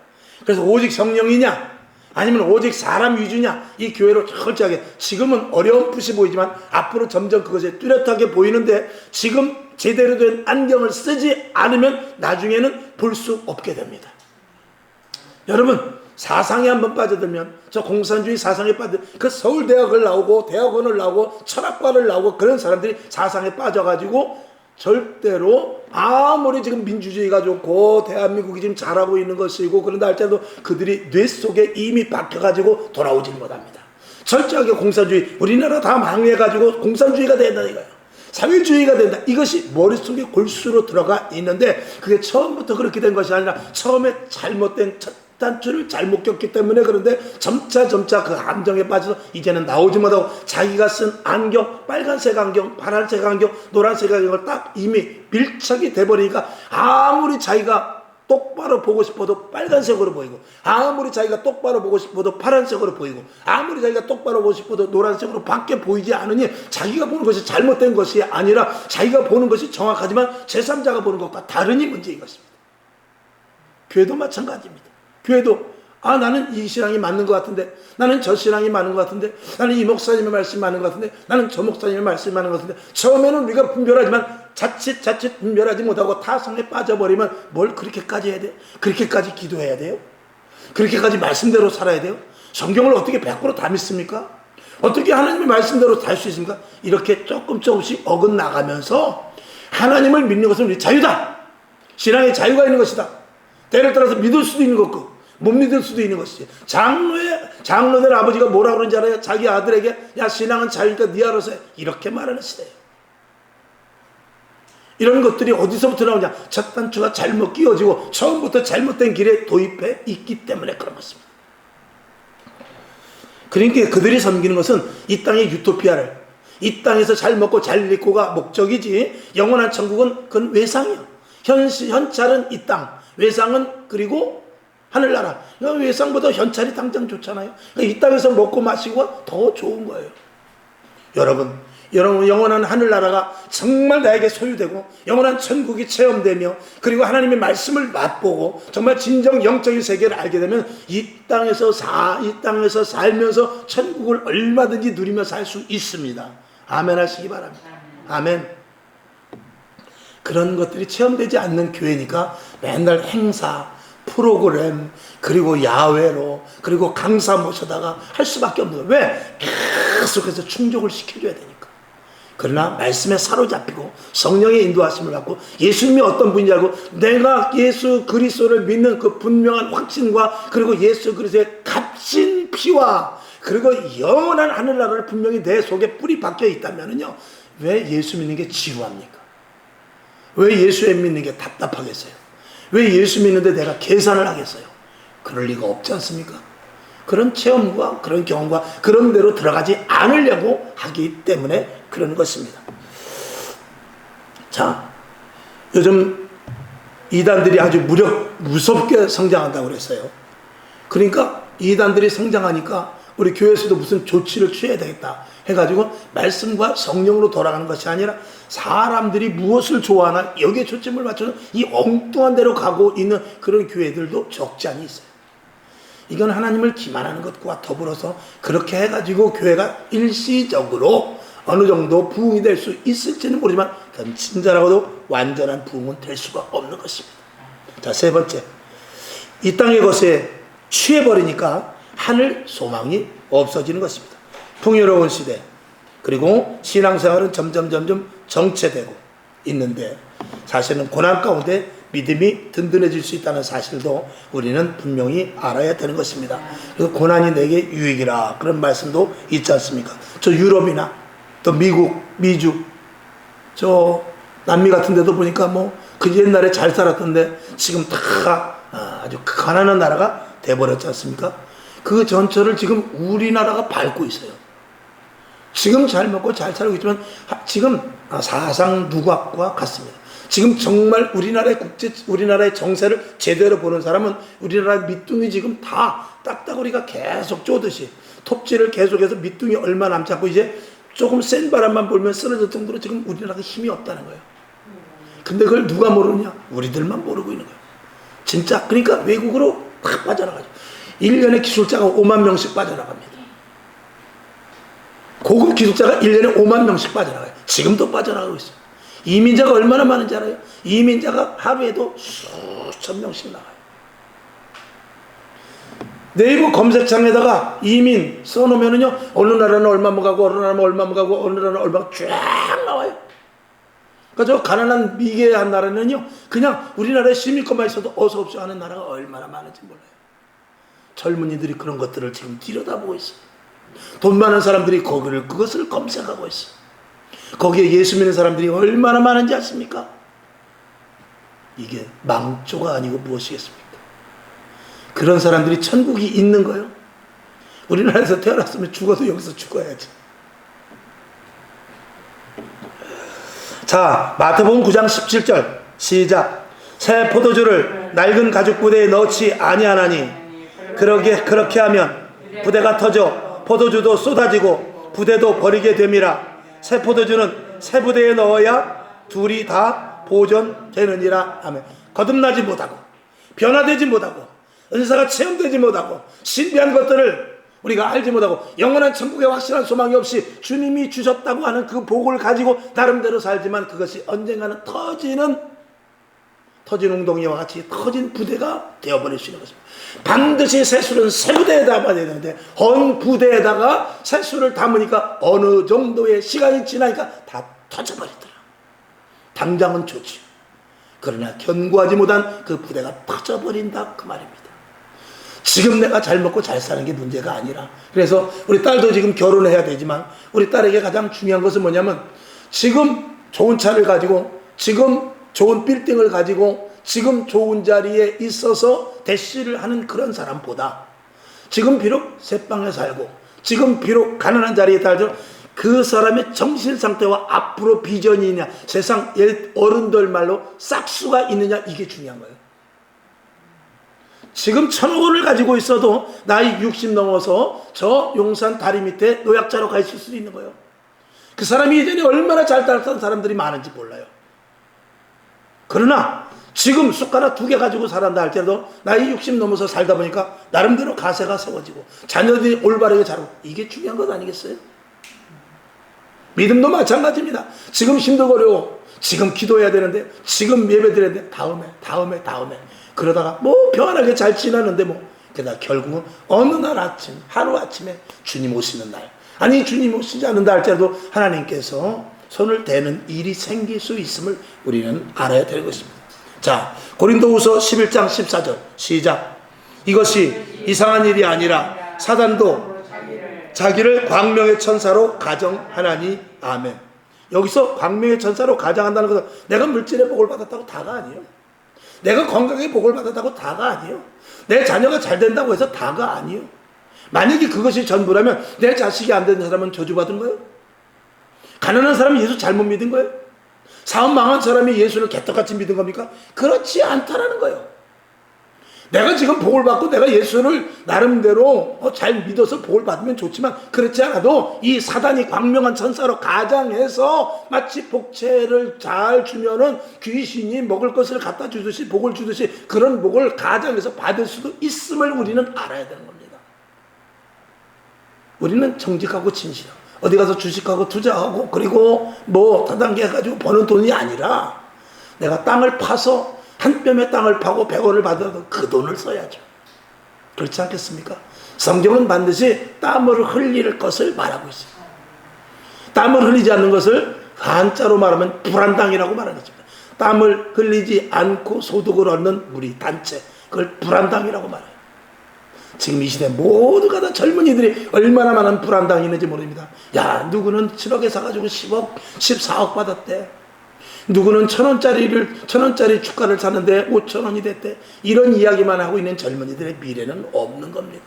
그래서 오직 성령이냐 아니면 오직 사람 위주냐 이 교회로 철저하게 지금은 어려움풋이 보이지만 앞으로 점점 그것이 뚜렷하게 보이는데 지금 제대로 된 안경을 쓰지 않으면 나중에는 볼 수 없게 됩니다. 여러분 사상에 한번 빠져들면 저 공산주의 사상에 빠져 그 서울대학을 나오고 대학원을 나오고 철학과를 나오고 그런 사람들이 사상에 빠져가지고 절대로 아무리 지금 민주주의가 좋고 대한민국이 지금 잘하고 있는 것이고 그런다 할지라도 그들이 뇌 속에 이미 박혀가지고 돌아오질 못합니다. 철저하게 공산주의, 우리나라 다 망해가지고 공산주의가 된다 이거예요. 사회주의가 된다. 이것이 머릿속에 골수로 들어가 있는데 그게 처음부터 그렇게 된 것이 아니라 처음에 잘못된 첫 단추를 잘못 꼈기 때문에 그런데 점차 그 함정에 빠져서 이제는 나오지 못하고 자기가 쓴 안경, 빨간색 안경, 파란색 안경, 노란색 안경을 딱 이미 밀착이 돼버리니까 아무리 자기가 똑바로 보고 싶어도 빨간색으로 보이고 아무리 자기가 똑바로 보고 싶어도 파란색으로 보이고 아무리 자기가 똑바로 보고 싶어도 노란색으로 밖에 보이지 않으니 자기가 보는 것이 잘못된 것이 아니라 자기가 보는 것이 정확하지만 제3자가 보는 것과 다르니 문제인 것입니다. 교회도 마찬가지입니다. 교회도 나는 이 신앙이 맞는 것 같은데, 나는 저 신앙이 맞는 것 같은데, 나는 이 목사님의 말씀이 맞는 것 같은데, 나는 저 목사님의 말씀이 맞는 것 같은데, 처음에는 우리가 분별하지만 자칫 분별하지 못하고 타성에 빠져버리면 뭘 그렇게까지 해야 돼요? 그렇게까지 기도해야 돼요? 그렇게까지 말씀대로 살아야 돼요? 성경을 어떻게 100% 다 믿습니까? 어떻게 하나님의 말씀대로 다 할 수 있습니까? 이렇게 조금씩 어긋나가면서 하나님을 믿는 것은 우리 자유다. 신앙에 자유가 있는 것이다. 때를 따라서 믿을 수도 있는 것고 못 믿을 수도 있는 것이지. 장로들 아버지가 뭐라 그런지 알아요? 자기 아들에게 야 신앙은 자유니까 네 알아서 해. 이렇게 말하는 시대예요. 이런 것들이 어디서부터 나오냐? 첫 단추가 잘못 끼워지고 처음부터 잘못된 길에 도입해 있기 때문에 그런 것입니다. 그러니까 그들이 섬기는 것은 이 땅의 유토피아를, 이 땅에서 잘 먹고 잘 입고가 목적이지 영원한 천국은 그건 외상이요. 현찰은 이 땅, 외상은 그리고 하늘나라. 외상보다 현찰이 당장 좋잖아요. 그러니까 이 땅에서 먹고 마시고 더 좋은 거예요. 여러분 영원한 하늘나라가 정말 나에게 소유되고 영원한 천국이 체험되며 그리고 하나님의 말씀을 맛보고 정말 진정 영적인 세계를 알게 되면 이 땅에서 살면서 천국을 얼마든지 누리며 살 수 있습니다. 아멘 하시기 바랍니다. 아멘. 그런 것들이 체험되지 않는 교회니까 맨날 행사, 프로그램, 그리고 야외로, 그리고 강사 모셔다가 할 수밖에 없는 거예요. 왜? 계속해서 충족을 시켜줘야 되니까. 그러나 말씀에 사로잡히고 성령의 인도하심을 받고 예수님이 어떤 분인지 알고 내가 예수 그리스도를 믿는 그 분명한 확신과 그리고 예수 그리스도의 값진 피와 그리고 영원한 하늘나라를 분명히 내 속에 뿌리 박혀 있다면요, 왜 예수 믿는 게 지루합니까? 왜 예수 믿는 게 답답하겠어요? 왜 예수 믿는데 내가 계산을 하겠어요? 그럴 리가 없지 않습니까? 그런 체험과 그런 경험과 그런 데로 들어가지 않으려고 하기 때문에 그런 것입니다. 자, 요즘 이단들이 아주 무섭게 성장한다고 그랬어요. 그러니까 이단들이 성장하니까 우리 교회에서도 무슨 조치를 취해야 되겠다 해가지고 말씀과 성령으로 돌아가는 것이 아니라 사람들이 무엇을 좋아하나 여기에 초점을 맞춰서 이 엉뚱한 데로 가고 있는 그런 교회들도 적지 않이 있어요. 이건 하나님을 기만하는 것과 더불어서 그렇게 해가지고 교회가 일시적으로 어느 정도 부흥이 될 수 있을지는 모르지만 그건 친절하고도 완전한 부흥은 될 수가 없는 것입니다. 자, 세 번째, 이 땅의 것에 취해버리니까 하늘 소망이 없어지는 것입니다. 풍요로운 시대, 그리고 신앙생활은 점점 정체되고 있는데 사실은 고난 가운데 믿음이 든든해질 수 있다는 사실도 우리는 분명히 알아야 되는 것입니다. 그래서 고난이 내게 유익이라 그런 말씀도 있지 않습니까? 저 유럽이나 또 미주, 저 남미 같은 데도 보니까 그 옛날에 잘 살았던데 지금 다 아주 가난한 나라가 돼버렸지 않습니까? 그 전철을 지금 우리나라가 밟고 있어요. 지금 잘 먹고 잘 살고 있지만 지금 사상 누각과 같습니다. 지금 정말 우리나라의 정세를 제대로 보는 사람은 우리나라 밑둥이 지금 다 딱따구리가 계속 쪼듯이 톱질을 계속해서 밑둥이 얼마 남지 않고 이제 조금 센 바람만 불면 쓰러질 정도로 지금 우리나라가 힘이 없다는 거예요. 근데 그걸 누가 모르냐? 우리들만 모르고 있는 거예요. 진짜 그러니까 외국으로 팍 빠져나가죠. 1년에 기술자가 5만 명씩 빠져나갑니다. 고급 기술자가 1년에 5만 명씩 빠져나가요. 지금도 빠져나가고 있어요. 이민자가 얼마나 많은지 알아요? 이민자가 하루에도 수천 명씩 나가요. 네이버 검색창에다가 이민 써놓으면요, 어느 나라는 얼마만 가고, 어느 나라는 얼마만 가고, 어느 나라는 얼마가 쫙 나와요. 그러니까 저 가난한 미개한 나라는요, 그냥 우리나라에 시민권만 있어도 어서없이 하는 나라가 얼마나 많은지 몰라요. 젊은이들이 그런 것들을 지금 들여다보고 있어요. 돈 많은 사람들이 그것을 검색하고 있어. 거기에 예수 믿는 사람들이 얼마나 많은지 아십니까? 이게 망조가 아니고 무엇이겠습니까? 그런 사람들이 천국이 있는 거예요. 우리나라에서 태어났으면 죽어도 여기서 죽어야지. 자, 마태복음 9장 17절 시작. 새 포도주를 낡은 가죽 부대에 넣지 아니하나니 그렇게 하면 부대가 터져 포도주도 쏟아지고 부대도 버리게 됨이라. 새 포도주는 새 부대에 넣어야 둘이 다 보존되느니라. 아멘. 거듭나지 못하고 변화되지 못하고 은사가 체험되지 못하고 신비한 것들을 우리가 알지 못하고 영원한 천국에 확실한 소망이 없이 주님이 주셨다고 하는 그 복을 가지고 나름대로 살지만 그것이 언젠가는 터지는 웅덩이와 같이 터진 부대가 되어버릴 수 있는 것입니다. 반드시 새술은 새 부대에 담아야 되는데 헌 부대에다가 새술을 담으니까 어느 정도의 시간이 지나니까 다 터져버리더라. 당장은 좋지. 그러나 견고하지 못한 그 부대가 터져버린다 그 말입니다. 지금 내가 잘 먹고 잘 사는 게 문제가 아니라, 그래서 우리 딸도 지금 결혼해야 되지만 우리 딸에게 가장 중요한 것은 뭐냐면 지금 좋은 차를 가지고 지금 좋은 빌딩을 가지고 지금 좋은 자리에 있어서 대시를 하는 그런 사람보다 지금 비록 새방에 살고 지금 비록 가난한 자리에 살죠, 그 사람의 정신 상태와 앞으로 비전이 있냐, 세상 어른들 말로 싹수가 있느냐, 이게 중요한 거예요. 지금 1,000억 원을 가지고 있어도 나이 60 넘어서 저 용산 다리 밑에 노약자로 가 있을 수도 있는 거예요. 그 사람이 예전에 얼마나 잘 살던 사람들이 많은지 몰라요. 그러나 지금 숟가락 2개 가지고 살았다 할때도 나이 60 넘어서 살다 보니까 나름대로 가세가 세워지고 자녀들이 올바르게 자라고, 이게 중요한 것 아니겠어요? 믿음도 마찬가지입니다. 지금 힘들고 어려워, 지금 기도해야 되는데, 지금 예배 드려야 되는데 다음에 그러다가 뭐 평안하게 잘 지나는데 그러다 결국은 어느 날 아침, 하루아침에 주님 오시는 날, 아니 주님 오시지 않는다 할지라도 하나님께서 손을 대는 일이 생길 수 있음을 우리는 알아야 될 것입니다. 자, 고린도후서 11장 14절 시작. 이것이 이상한 일이 아니라 사단도 자기를 광명의 천사로 가정하나니. 아멘. 여기서 광명의 천사로 가정한다는 것은 내가 물질의 복을 받았다고 다가 아니에요. 내가 건강의 복을 받았다고 다가 아니에요. 내 자녀가 잘 된다고 해서 다가 아니에요. 만약에 그것이 전부라면 내 자식이 안 되는 사람은 저주받은 거예요? 가난한 사람이 예수 잘못 믿은 거예요? 사업 망한 사람이 예수를 개떡같이 믿은 겁니까? 그렇지 않다라는 거예요. 내가 지금 복을 받고 내가 예수를 나름대로 잘 믿어서 복을 받으면 좋지만, 그렇지 않아도 이 사단이 광명한 천사로 가장해서 마치 복채를 잘 주면은 귀신이 먹을 것을 갖다 주듯이 복을 주듯이 그런 복을 가장해서 받을 수도 있음을 우리는 알아야 되는 겁니다. 우리는 정직하고 진실하고 어디 가서 주식하고 투자하고 그리고 다단계 해가지고 버는 돈이 아니라, 내가 땅을 파서 한 뼘의 땅을 파고 100원을 받아도 그 돈을 써야죠. 그렇지 않겠습니까? 성경은 반드시 땀을 흘릴 것을 말하고 있습니다. 땀을 흘리지 않는 것을 한자로 말하면 불안당이라고 말하는 것입니다. 땀을 흘리지 않고 소득을 얻는 우리 단체, 그걸 불안당이라고 말해요. 지금 이 시대 모두가 다 젊은이들이 얼마나 많은 불안당이 있는지 모릅니다. 야, 누구는 7억에 사가지고 10억, 14억 받았대. 누구는 1,000원짜리 주가를 사는데 5,000원이 됐대. 이런 이야기만 하고 있는 젊은이들의 미래는 없는 겁니다.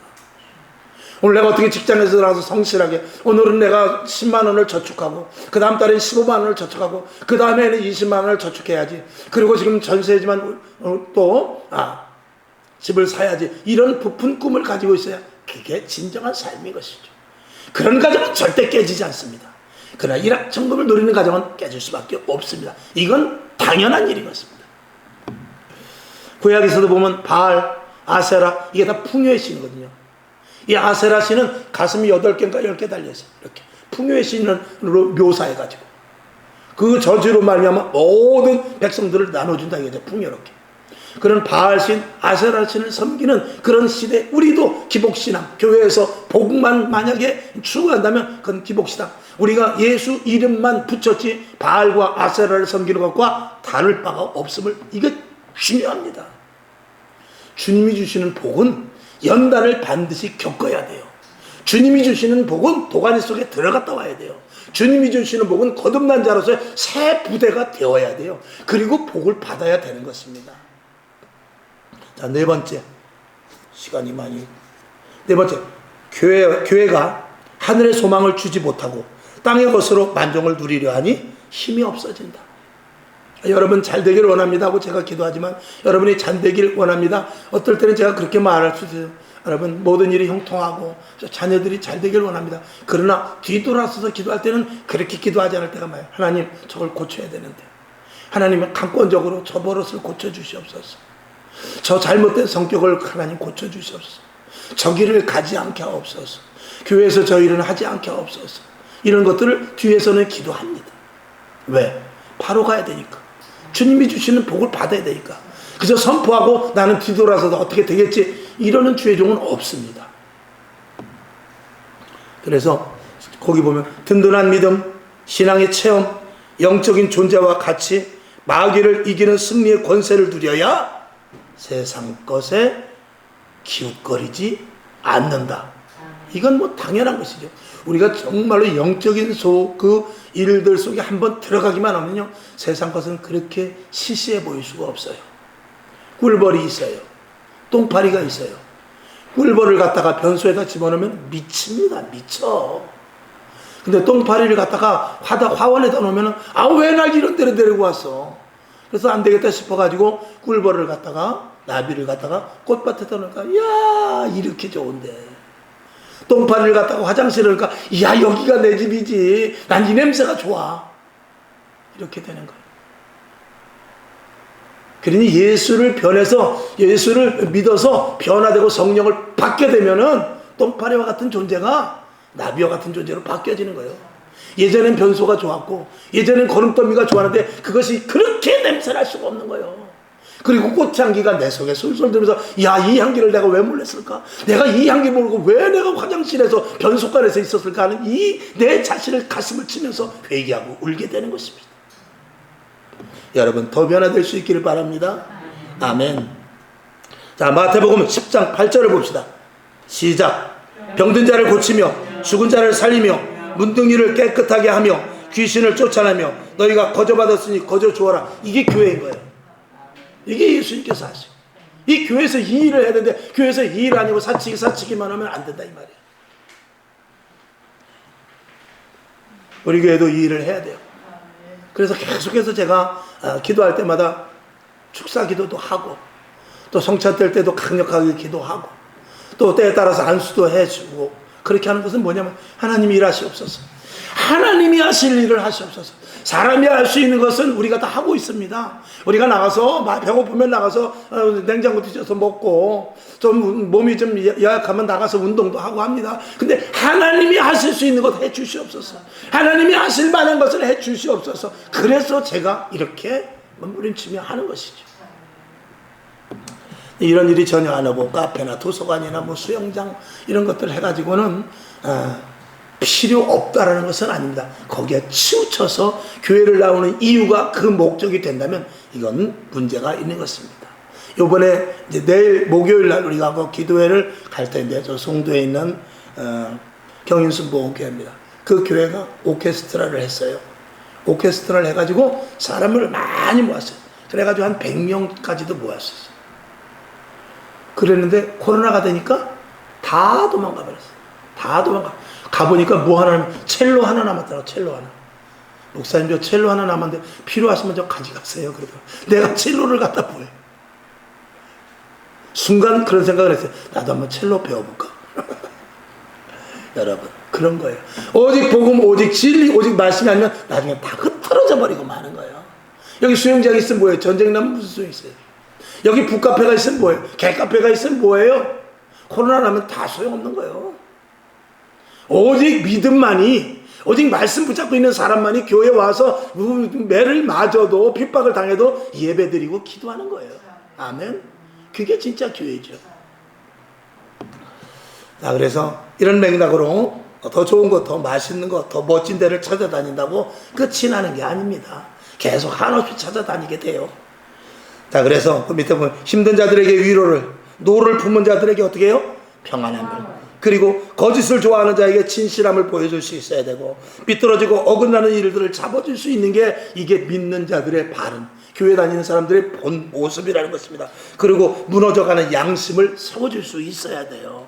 오늘 내가 어떻게 직장에서 나와서 성실하게, 오늘은 내가 10만 원을 저축하고 그 다음 달엔 15만 원을 저축하고 그 다음에는 20만 원을 저축해야지, 그리고 지금 전세지만 또 집을 사야지, 이런 부푼 꿈을 가지고 있어야 그게 진정한 삶인 것이죠. 그런 가정은 절대 깨지지 않습니다. 그러나 일확천금을 노리는 가정은 깨질 수밖에 없습니다. 이건 당연한 일인 것입니다. 구약에서도 보면 바알, 아세라, 이게 다 풍요의 신이거든요. 이 아세라 신은 가슴이 8개인가 10개 달려있어요. 이렇게 풍요의 신으로 묘사해가지고 그 저주로 말미암아 모든 백성들을 나눠준다 이거죠. 풍요롭게. 그런 바알신, 아세라신을 섬기는 그런 시대, 우리도 기복신앙, 교회에서 복만 만약에 추구한다면 그건 기복신앙, 우리가 예수 이름만 붙였지 바알과 아세라를 섬기는 것과 다를 바가 없음을, 이거 중요합니다. 주님이 주시는 복은 연단을 반드시 겪어야 돼요. 주님이 주시는 복은 도가니 속에 들어갔다 와야 돼요. 주님이 주시는 복은 거듭난 자로서의 새 부대가 되어야 돼요. 그리고 복을 받아야 되는 것입니다. 자, 네 번째. 시간이 많이. 네 번째. 교회가 하늘의 소망을 주지 못하고 땅의 것으로 만족을 누리려 하니 힘이 없어진다. 여러분 잘 되기를 원합니다 하고 제가 기도하지만 여러분이 잘 되길 원합니다. 어떨 때는 제가 그렇게 말할 수 있어요. 여러분 모든 일이 형통하고 자녀들이 잘 되길 원합니다. 그러나 뒤돌아서서 기도할 때는 그렇게 기도하지 않을 때가 많아요. 하나님 저걸 고쳐야 되는데, 하나님은 강권적으로 저 버릇을 고쳐주시옵소서. 저 잘못된 성격을 하나님 고쳐주시옵소서. 저 길을 가지 않게 하옵소서. 교회에서 저 일은 하지 않게 하옵소서. 이런 것들을 뒤에서는 기도합니다. 왜? 바로 가야 되니까. 주님이 주시는 복을 받아야 되니까. 그저 선포하고 나는 뒤돌아서도 어떻게 되겠지 이러는 주의 종은 없습니다. 그래서 거기 보면 든든한 믿음, 신앙의 체험, 영적인 존재와 같이 마귀를 이기는 승리의 권세를 누려야 세상 것에 기웃거리지 않는다. 이건 뭐 당연한 것이죠. 우리가 정말로 영적인 그 일들 속에 한번 들어가기만 하면요, 세상 것은 그렇게 시시해 보일 수가 없어요. 꿀벌이 있어요. 똥파리가 있어요. 꿀벌을 갖다가 변소에다 집어넣으면 미칩니다. 미쳐. 근데 똥파리를 갖다가 화원에다 놓으면 왜 날 이런 데로 데리고 왔어. 그래서 안 되겠다 싶어가지고 꿀벌을 갖다가, 나비를 갖다가 꽃밭에다 놓으니까 야 이렇게 좋은데, 똥파리를 갖다가 화장실을 가니까 야 여기가 내 집이지, 난 이 냄새가 좋아, 이렇게 되는 거예요. 그러니 예수를 믿어서 변화되고 성령을 받게 되면은 똥파리와 같은 존재가 나비와 같은 존재로 바뀌어지는 거예요. 예전엔 변소가 좋았고 예전엔 거름더미가 좋았는데 그것이 그렇게 냄새날 수가 없는 거예요. 그리고 꽃향기가 내 속에 솔솔 들면서 야 이 향기를 내가 왜 몰랐을까? 내가 이 향기 모르고 왜 내가 화장실에서 변속관에서 있었을까 하는 이 내 자신을 가슴을 치면서 회개하고 울게 되는 것입니다. 여러분 더 변화될 수 있기를 바랍니다. 아멘. 자, 마태복음 10장 8절을 봅시다. 시작. 병든 자를 고치며 죽은 자를 살리며 문둥이를 깨끗하게 하며 귀신을 쫓아내며 너희가 거저받았으니 거저 주어라. 이게 교회인 거예요. 이게 예수님께서 하시고, 이 교회에서 이 일을 해야 되는데 교회에서 이 일 아니고 사치기만 하면 안 된다 이 말이에요. 우리 교회도 이 일을 해야 돼요. 그래서 계속해서 제가 기도할 때마다 축사 기도도 하고 또 성찬 뗄 때도 강력하게 기도하고 또 때에 따라서 안수도 해주고, 그렇게 하는 것은 뭐냐면 하나님이 일하시옵소서. 하나님이 하실 일을 하시옵소서. 사람이 할 수 있는 것은 우리가 다 하고 있습니다. 우리가 나가서 배고프면 나가서 냉장고 뒤져서 먹고, 좀 몸이 좀 약하면 나가서 운동도 하고 합니다. 근데 하나님이 하실 수 있는 것 해주시옵소서. 하나님이 하실 만한 것을 해주시옵소서. 그래서 제가 이렇게 몸부림치며 하는 것이죠. 이런 일이 전혀 안 하고 카페나 도서관이나 뭐 수영장 이런 것들 해가지고는 필요 없다라는 것은 아닙니다. 거기에 치우쳐서 교회를 나오는 이유가 그 목적이 된다면 이건 문제가 있는 것입니다. 요번에 이제 내일 목요일 날 우리가 그 기도회를 갈 텐데, 저 송도에 있는 경인순복음교회입니다. 그 교회가 오케스트라를 했어요. 오케스트라를 해가지고 사람을 많이 모았어요. 그래가지고 한 100명까지도 모았어요. 그랬는데 코로나가 되니까 다 도망가 버렸어요. 다 도망가. 가보니까 뭐 하나 하면 첼로 하나 남았더라고. 첼로 하나. 목사님 저 첼로 하나 남았는데 필요하시면 저 가져가세요. 그러더라고. 내가 첼로를 갖다 보여. 순간 그런 생각을 했어요. 나도 한번 첼로 배워볼까. 여러분 그런 거예요. 오직 복음, 오직 진리, 오직 말씀이 아니면 나중에 다 흩어져 버리고 마는 거예요. 여기 수영장이 있으면 뭐예요? 전쟁 나면 무슨 소용이 있어요? 여기 북카페가 있으면 뭐예요? 개카페가 있으면 뭐예요? 코로나 나면 다 소용없는 거예요. 오직 믿음만이, 오직 말씀 붙잡고 있는 사람만이 교회에 와서 매를 맞아도 핍박을 당해도 예배드리고 기도하는 거예요. 아멘. 그게 진짜 교회죠. 자, 그래서 이런 맥락으로 더 좋은 것, 더 맛있는 것, 더 멋진 데를 찾아다닌다고 끝이 나는 게 아닙니다. 계속 한없이 찾아다니게 돼요. 자, 그래서 그 밑에 보면 힘든 자들에게 위로를, 노를 품은 자들에게 어떻게 해요? 평안함을. 그리고 거짓을 좋아하는 자에게 진실함을 보여줄 수 있어야 되고, 삐뚤어지고 어긋나는 일들을 잡아줄 수 있는 게 이게 믿는 자들의 바른 교회 다니는 사람들의 본 모습이라는 것입니다. 그리고 무너져가는 양심을 세워줄 수 있어야 돼요.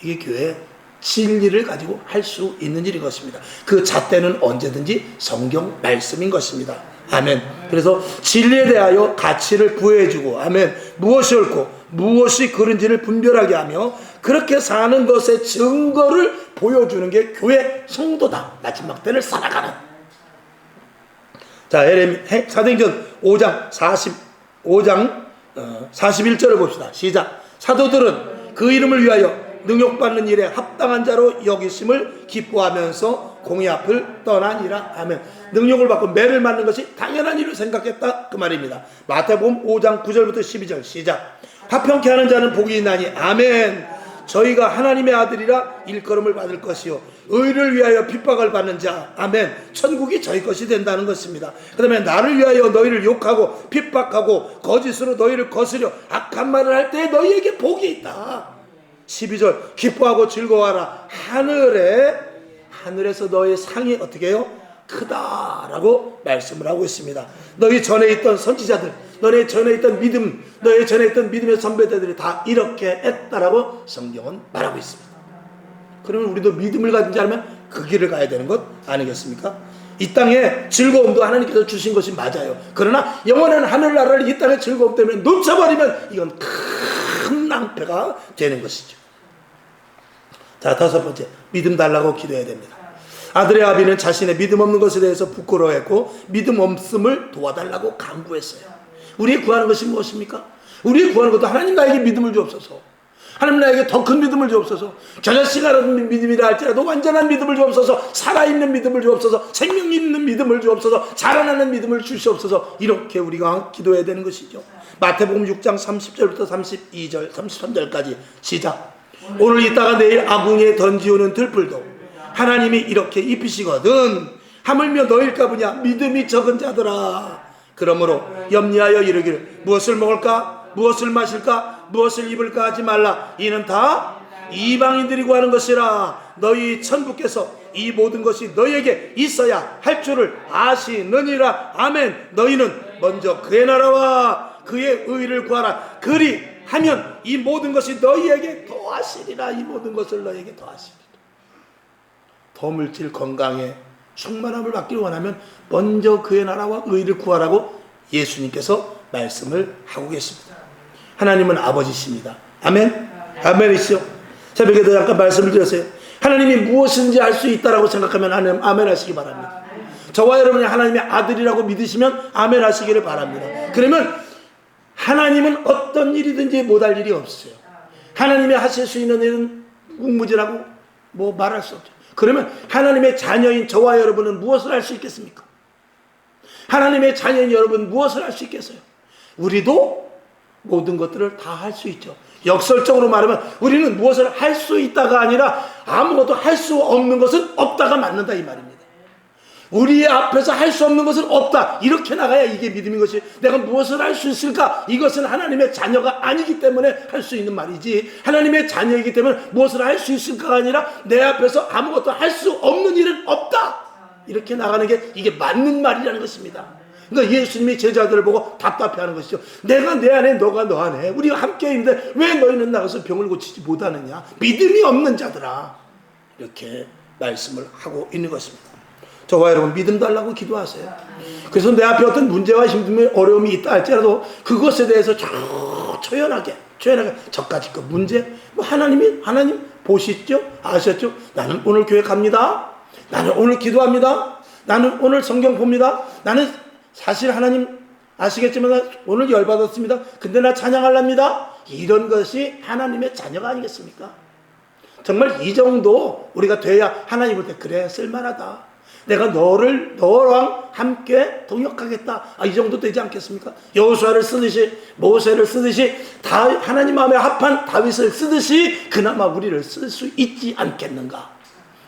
이게 교회 진리를 가지고 할 수 있는 일인 것입니다. 그 잣대는 언제든지 성경 말씀인 것입니다. 아멘. 그래서 진리에 대하여 가치를 부여해주고, 아멘, 무엇이 옳고 무엇이 그른지를 분별하게 하며 그렇게 사는 것의 증거를 보여주는 게 교회 성도다. 마지막 때를 살아가는. 자, 사도행전 5장 41절을 봅시다. 시작. 사도들은 그 이름을 위하여 능욕받는 일에 합당한 자로 여기심을 기뻐하면서 공의 앞을 떠나니라. 아멘. 능욕을 받고 매를 맞는 것이 당연한 일로 생각했다, 그 말입니다. 마태복음 5장 9절부터 12절 시작. 화평케 하는 자는 복이 있나니, 아멘. 저희가 하나님의 아들이라 일컬음을 받을 것이요 의를 위하여 핍박을 받는 자, 아멘, 천국이 저희 것이 된다는 것입니다. 그 다음에 나를 위하여 너희를 욕하고 핍박하고 거짓으로 너희를 거스려 악한 말을 할 때 너희에게 복이 있다. 12절 기뻐하고 즐거워하라. 하늘에서 너의 상이 어떻게 해요? 크다라고 말씀을 하고 있습니다. 너희 전에 있던 선지자들, 너희 전에 있던 믿음, 너희 전에 있던 믿음의 선배들이 다 이렇게 했다라고 성경은 말하고 있습니다. 그러면 우리도 믿음을 가진 자라면 그 길을 가야 되는 것 아니겠습니까? 이 땅에 즐거움도 하나님께서 주신 것이 맞아요. 그러나 영원한 하늘나라를 이 땅의 즐거움 때문에 놓쳐버리면 이건 큰 낭패가 되는 것이죠. 자, 다섯 번째, 믿음 달라고 기도해야 됩니다. 아들의 아비는 자신의 믿음 없는 것에 대해서 부끄러워했고 믿음 없음을 도와달라고 간구했어요. 우리의 구하는 것이 무엇입니까? 우리의 구하는 것도 하나님 나에게 믿음을 주옵소서, 하나님 나에게 더 큰 믿음을 주옵소서, 저자식이라는 믿음이라 할지라도 완전한 믿음을 주옵소서, 살아있는 믿음을 주옵소서, 생명 있는 믿음을 주옵소서, 자라나는 믿음을 주시옵소서, 이렇게 우리가 기도해야 되는 것이죠. 마태복음 6장 30절부터 32절 33절까지 시작. 오늘 있다가 내일 아궁이에 던지우는 들풀도 하나님이 이렇게 입히시거든 하물며 너일까 보냐 믿음이 적은 자들아. 그러므로 염려하여 이르기를 무엇을 먹을까 무엇을 마실까 무엇을 입을까 하지 말라. 이는 다 이방인들이 구하는 것이라. 너희 천부께서 이 모든 것이 너희에게 있어야 할 줄을 아시느니라. 아멘. 너희는 먼저 그의 나라와 그의 의를 구하라. 그리하면 이 모든 것이 너희에게 더하시리라. 이 모든 것을 너희에게 더하시리라. 더 물질 건강에 충만함을 받기를 원하면 먼저 그의 나라와 의를 구하라고 예수님께서 말씀을 하고 계십니다. 하나님은 아버지십니다. 아멘. 아멘이시죠. 새벽에도 잠깐 말씀을 드렸어요. 하나님이 무엇인지 알 수 있다라고 생각하면 하나님 아멘 하시기 바랍니다. 저와 여러분이 하나님의 아들이라고 믿으시면 아멘 하시기를 바랍니다. 그러면 하나님은 어떤 일이든지 못할 일이 없어요. 하나님이 하실 수 있는 일은 무궁무진하고 뭐 말할 수 없죠. 그러면 하나님의 자녀인 저와 여러분은 무엇을 할 수 있겠습니까? 하나님의 자녀인 여러분 무엇을 할 수 있겠어요? 우리도 모든 것들을 다 할 수 있죠. 역설적으로 말하면 우리는 무엇을 할 수 있다가 아니라 아무것도 할 수 없는 것은 없다가 맞는다 이 말입니다. 우리 앞에서 할 수 없는 것은 없다, 이렇게 나가야 이게 믿음인 것이. 내가 무엇을 할 수 있을까? 이것은 하나님의 자녀가 아니기 때문에 할 수 있는 말이지, 하나님의 자녀이기 때문에 무엇을 할 수 있을까가 아니라 내 앞에서 아무것도 할 수 없는 일은 없다, 이렇게 나가는 게 이게 맞는 말이라는 것입니다. 그러니까 예수님이 제자들을 보고 답답해하는 것이죠. 내가 내 안에 너가 너 안에 우리가 함께 있는데 왜 너희는 나가서 병을 고치지 못하느냐, 믿음이 없는 자들아, 이렇게 말씀을 하고 있는 것입니다. 저와 여러분 믿음 달라고 기도하세요. 그래서 내 앞에 어떤 문제와 힘듦이 어려움이 있다 할지라도 그것에 대해서 초연하게 저까지 그 문제 하나님 보시죠, 아셨죠? 나는 오늘 교회 갑니다, 나는 오늘 기도합니다, 나는 오늘 성경 봅니다, 나는 사실 하나님 아시겠지만 오늘 열받았습니다, 근데 나 찬양하랍니다. 이런 것이 하나님의 자녀가 아니겠습니까? 정말 이 정도 우리가 돼야 하나님 볼 때 그래 쓸만하다, 내가 너랑 함께 동역하겠다, 이 정도 되지 않겠습니까? 여호수아를 쓰듯이 모세를 쓰듯이 다 하나님 마음에 합한 다윗을 쓰듯이 그나마 우리를 쓸 수 있지 않겠는가?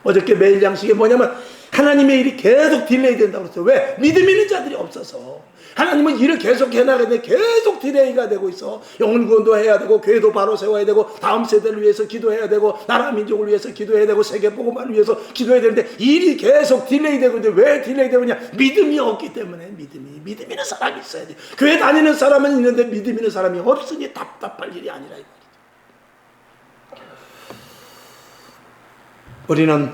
어저께 매일 양식이 뭐냐면 하나님의 일이 계속 딜레이 된다고 그랬어요. 왜? 믿음 있는 자들이 없어서. 하나님은 일을 계속 해나가는데 계속 딜레이가 되고 있어. 영혼 구원도 해야 되고, 교회도 바로 세워야 되고, 다음 세대를 위해서 기도해야 되고, 나라 민족을 위해서 기도해야 되고, 세계 복음화를 위해서 기도해야 되는데 일이 계속 딜레이 되고 있는데 왜 딜레이 되느냐? 믿음이 없기 때문에. 믿음 있는 사람이 있어야 돼. 교회 다니는 사람은 있는데 믿음 있는 사람이 없으니 답답할 일이 아니라 이 말이죠. 우리는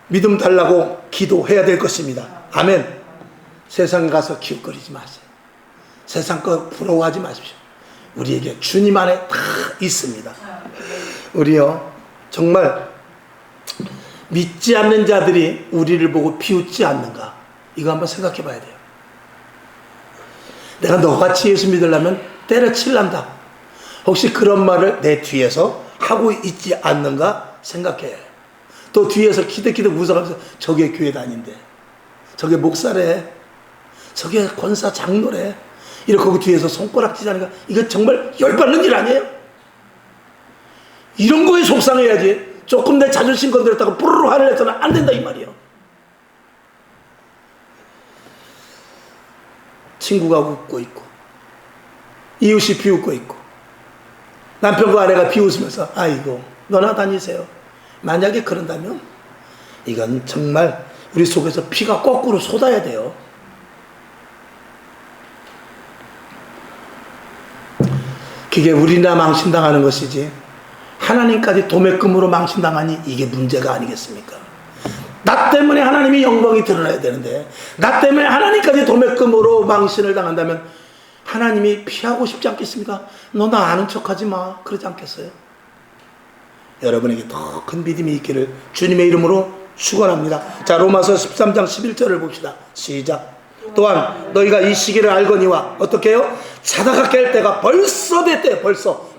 믿음 달라고 기도해야 될 것입니다. 아멘. 세상 가서 기웃거리지 마세요. 세상 거 부러워하지 마십시오. 우리에게 주님 안에 다 있습니다. 우리요, 정말 믿지 않는 자들이 우리를 보고 비웃지 않는가, 이거 한번 생각해 봐야 돼요. 내가 너같이 예수 믿으려면 때려칠란다. 혹시 그런 말을 내 뒤에서 하고 있지 않는가 생각해야 해요. 또 뒤에서 키득키득 웃어가면서 저게 교회 다닌대, 저게 목사래, 저게 권사 장로래, 이렇게 그 뒤에서 손가락질 하니까 이거 정말 열받는 일 아니에요? 이런 거에 속상해야지. 조금 내 자존심 건드렸다고 뿌르르 화를 내서는 안 된다 이 말이에요. 친구가 웃고 있고, 이웃이 비웃고 있고, 남편과 아내가 비웃으면서 아이고 너나 다니세요. 만약에 그런다면 이건 정말 우리 속에서 피가 거꾸로 쏟아야 돼요. 그게 우리나 망신당하는 것이지 하나님까지 도매금으로 망신당하니 이게 문제가 아니겠습니까? 나 때문에 하나님의 영광이 드러나야 되는데 나 때문에 하나님까지 도매금으로 망신을 당한다면 하나님이 피하고 싶지 않겠습니까? 너 나 아는 척하지 마, 그러지 않겠어요? 여러분에게 더 큰 믿음이 있기를 주님의 이름으로 축원합니다. 자, 로마서 13장 11절을 봅시다. 시작. 또한 너희가 이 시기를 알거니와 어떻게 해요? 자다가 깰 때가 벌써 됐대요.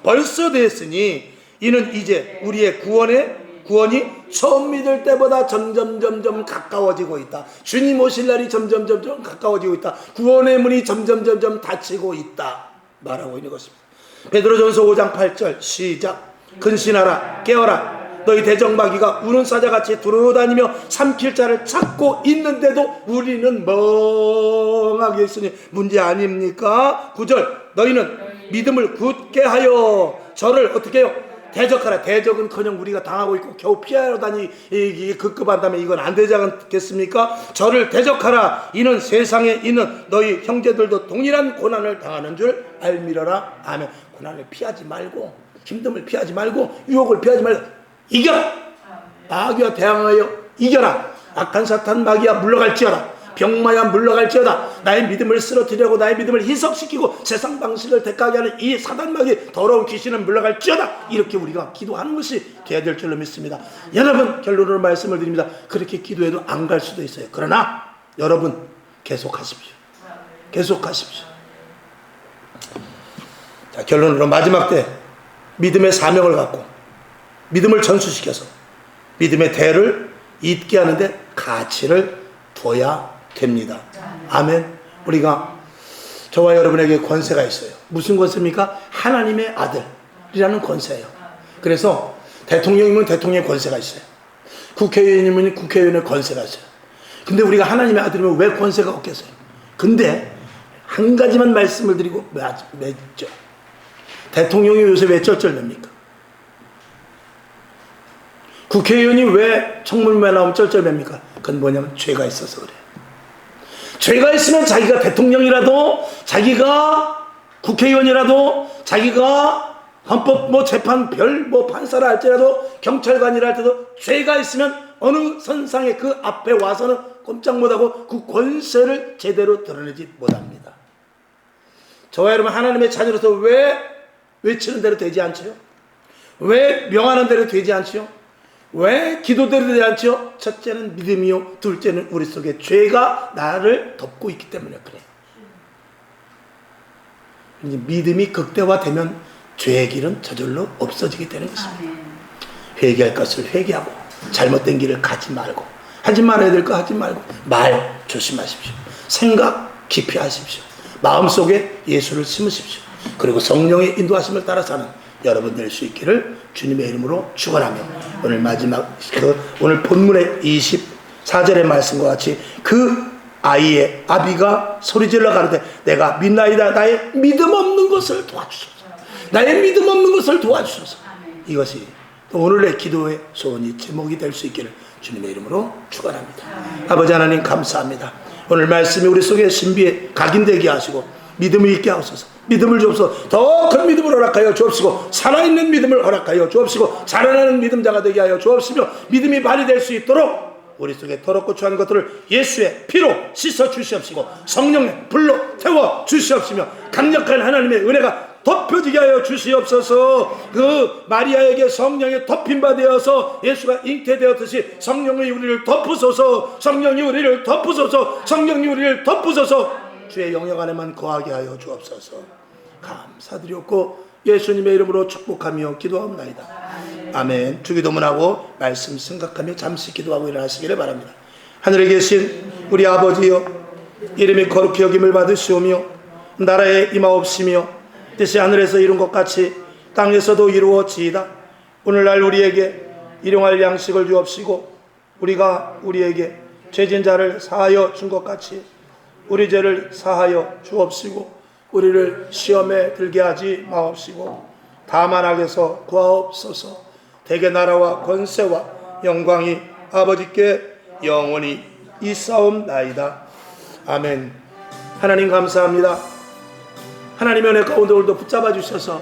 벌써 됐으니 이는 이제 우리의 구원이 처음 믿을 때보다 점점 가까워지고 있다. 주님 오실 날이 점점 가까워지고 있다. 구원의 문이 점점 닫히고 있다 말하고 있는 것입니다. 베드로전서 5장 8절 시작. 근신하라, 깨어라. 너희 대적마귀가 우는 사자같이 두루다니며 삼킬 자를 찾고 있는데도 우리는 멍하게 있으니 문제 아닙니까? 9절. 너희는 믿음을 굳게 하여 저를 어떻게 해요? 대적하라. 대적은커녕 우리가 당하고 있고 겨우 피하러 다니기 급급한다면 이건 안 되지 않겠습니까? 저를 대적하라. 이는 세상에 있는 너희 형제들도 동일한 고난을 당하는 줄 알미러라. 아멘. 고난을 피하지 말고, 힘듦을 피하지 말고, 유혹을 피하지 말고 이겨라. 마귀와 대항하여 이겨라. 악한 사탄 마귀야 물러갈지어다. 병마야 물러갈지어다. 나의 믿음을 쓰러뜨리려고 나의 믿음을 희석시키고 세상 방식을 택하게 하는 이 사단 마귀 더러운 귀신은 물러갈지어다. 이렇게 우리가 기도하는 것이 돼야 될 줄로 믿습니다. 여러분, 결론으로 말씀을 드립니다. 그렇게 기도해도 안 갈 수도 있어요. 그러나 여러분 계속하십시오. 자, 결론으로 마지막 때 믿음의 사명을 갖고 믿음을 전수시켜서 믿음의 대를 잇게 하는데 가치를 둬야 됩니다. 아멘. 우리가 저와 여러분에게 권세가 있어요. 무슨 권세입니까? 하나님의 아들이라는 권세예요. 그래서 대통령이면 대통령의 권세가 있어요. 국회의원이면 국회의원의 권세가 있어요. 근데 우리가 하나님의 아들이면 왜 권세가 없겠어요? 근데 한 가지만 말씀을 드리고 맺죠. 대통령이 요새 왜 쩔쩔맵니까? 국회의원이 왜 청문회 나오면 쩔쩔맵니까? 그건 뭐냐면 죄가 있어서 그래요. 죄가 있으면 자기가 대통령이라도, 자기가 국회의원이라도, 자기가 헌법 재판 판사라 할지라도, 경찰관이라 할지라도 죄가 있으면 어느 선상에 그 앞에 와서는 꼼짝 못하고 그 권세를 제대로 드러내지 못합니다. 저와 여러분, 하나님의 자녀로서 왜 외치는 대로 되지 않지요? 왜 명하는 대로 되지 않지요? 왜 기도대로 되지 않지요? 첫째는 믿음이요, 둘째는 우리 속에 죄가 나를 덮고 있기 때문에 그래요. 믿음이 극대화되면 죄의 길은 저절로 없어지게 되는 것입니다. 회개할 것을 회개하고 잘못된 길을 가지 말고, 하지 말아야 될 거 하지 말고, 말 조심하십시오. 생각 깊이 하십시오. 마음속에 예수를 심으십시오. 그리고 성령의 인도하심을 따라 사는 여러분 될 수 있기를 주님의 이름으로 축원하며 오늘 마지막 오늘 본문의 24절의 말씀과 같이 그 아이의 아비가 소리질러 가로되 내가 믿나이다. 나의 믿음 없는 것을 도와주소서. 나의 믿음 없는 것을 도와주소서. 이것이 오늘의 기도의 소원이 제목이 될 수 있기를 주님의 이름으로 축원합니다. 아버지 하나님 감사합니다. 오늘 말씀이 우리 속에 신비에 각인되게 하시고 믿음을 있게 하소서. 믿음을 주옵소서. 더 큰 믿음을 허락하여 주옵시고 살아있는 믿음을 허락하여 주옵시고 자라나는 믿음자가 되게 하여 주옵시며 믿음이 발휘될 수 있도록 우리 속에 더럽고 추한 것들을 예수의 피로 씻어 주시옵시고 성령의 불로 태워 주시옵시며 강력한 하나님의 은혜가 덮여지게 하여 주시옵소서. 그 마리아에게 성령에 덮인 바 되어서 예수가 잉태되었듯이 성령이 우리를 덮으소서. 성령이 우리를 덮으소서. 성령이 우리를 덮으소서. 주의 영역 안에만 거하게 하여 주옵소서. 감사드렸고 예수님의 이름으로 축복하며 기도하옵나이다. 아멘. 주기도문하고 말씀 생각하며 잠시 기도하고 일어나시기를 바랍니다. 하늘에 계신 우리 아버지여, 이름이 거룩히 여김을 받으시오며 나라에 임하옵시며 뜻이 하늘에서 이룬 것 같이 땅에서도 이루어지이다. 오늘날 우리에게 일용할 양식을 주옵시고 우리가 우리에게 죄진 자를 사하여 준 것 같이 우리 죄를 사하여 주옵시고 우리를 시험에 들게 하지 마옵시고 다만 악에서 구하옵소서. 대개 나라와 권세와 영광이 아버지께 영원히 있사옵나이다. 아멘. 하나님 감사합니다. 하나님의 은혜 가운데 오늘도 붙잡아 주셔서